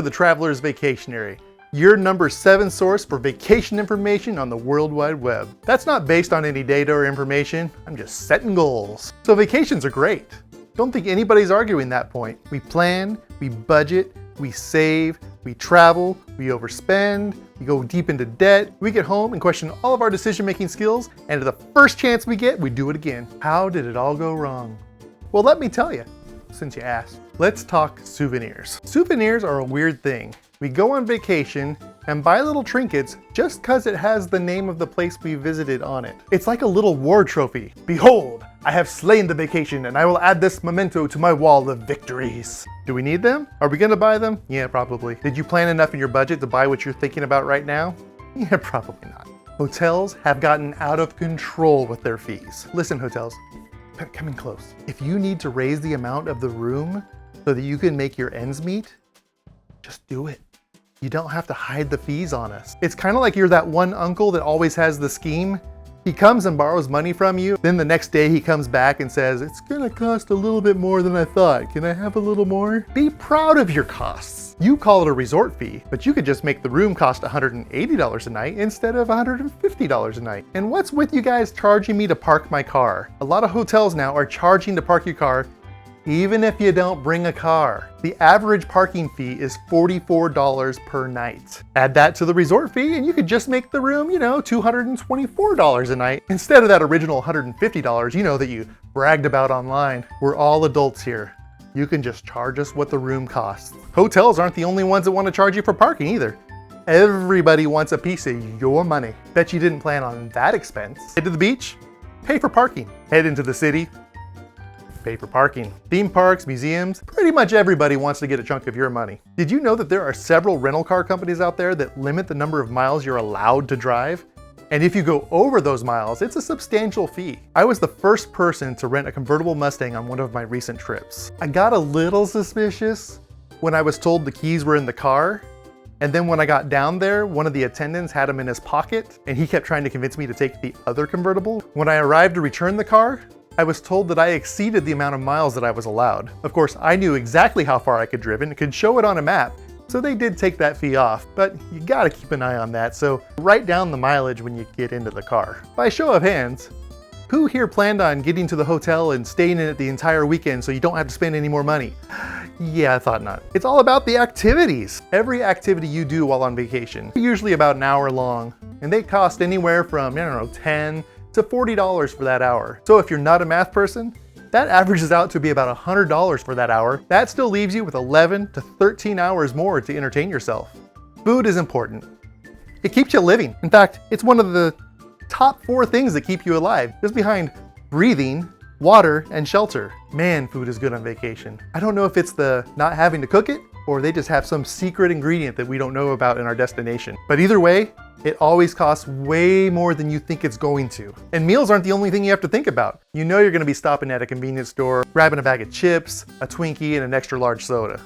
The Traveler's Vacationary, your #7 source for vacation information on the World Wide Web. That's not based on any data or information, I'm just setting goals. So vacations are great. Don't think anybody's arguing that point. We plan, we budget, we save, we travel, we overspend, we go deep into debt, we get home and question all of our decision-making skills, and at the first chance we get, we do it again. How did it all go wrong? Well, let me tell you, since you asked. Let's talk souvenirs. Souvenirs are a weird thing. We go on vacation and buy little trinkets just because it has the name of the place we visited on it. It's like a little war trophy. Behold, I have slain the vacation and I will add this memento to my wall of victories. Do we need them? Are we gonna buy them? Yeah, probably. Did you plan enough in your budget to buy what you're thinking about right now? Yeah, probably not. Hotels have gotten out of control with their fees. Listen, hotels, come in close. If you need to raise the amount of the room so that you can make your ends meet, just do it. You don't have to hide the fees on us. It's kind of like you're that one uncle that always has the scheme. He comes and borrows money from you, then the next day he comes back and says, it's gonna cost a little bit more than I thought. Can I have a little more? Be proud of your costs. You call it a resort fee, but you could just make the room cost $180 a night instead of $150 a night. And what's with you guys charging me to park my car? A lot of hotels now are charging to park your car even if you don't bring a car. The average parking fee is $44 per night. Add that to the resort fee and you could just make the room, $224 a night instead of that original $150, that you bragged about online. We're all adults here. You can just charge us what the room costs. Hotels aren't the only ones that want to charge you for parking either. Everybody wants a piece of your money. Bet you didn't plan on that expense. Head to the beach? Pay for parking. Head into the city? Pay for parking. Theme parks, museums, pretty much everybody wants to get a chunk of your money. Did you know that there are several rental car companies out there that limit the number of miles you're allowed to drive? And if you go over those miles, it's a substantial fee. I was the first person to rent a convertible Mustang on one of my recent trips. I got a little suspicious when I was told the keys were in the car. And then when I got down there, one of the attendants had them in his pocket and he kept trying to convince me to take the other convertible. When I arrived to return the car, I was told that I exceeded the amount of miles that I was allowed. Of course, I knew exactly how far I could drive and could show it on a map, so they did take that fee off, but you gotta keep an eye on that, so write down the mileage when you get into the car. By show of hands, who here planned on getting to the hotel and staying in it the entire weekend so you don't have to spend any more money? Yeah, I thought not. It's all about the activities. Every activity you do while on vacation, usually about an hour long, and they cost anywhere from, $10 to $40 for that hour. So if you're not a math person, that averages out to be about $100 for that hour. That still leaves you with 11 to 13 hours more to entertain yourself. Food is important. It keeps you living. In fact, it's one of the top 4 things that keep you alive, just behind breathing, water, and shelter. Man, food is good on vacation. I don't know if it's the not having to cook it, or they just have some secret ingredient that we don't know about in our destination. But either way, it always costs way more than you think it's going to. And meals aren't the only thing you have to think about. You know you're gonna be stopping at a convenience store, grabbing a bag of chips, a Twinkie, and an extra large soda.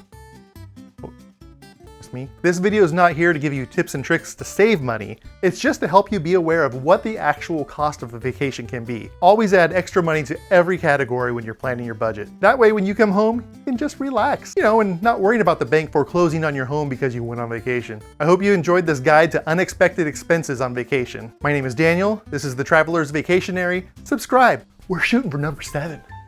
Me. This video is not here to give you tips and tricks to save money. It's just to help you be aware of what the actual cost of a vacation can be. Always add extra money to every category when you're planning your budget. That way when you come home, you can just relax, and not worrying about the bank foreclosing on your home because you went on vacation. I hope you enjoyed this guide to unexpected expenses on vacation. My name is Daniel. This is The Traveler's Vacationary. Subscribe. We're shooting for #7.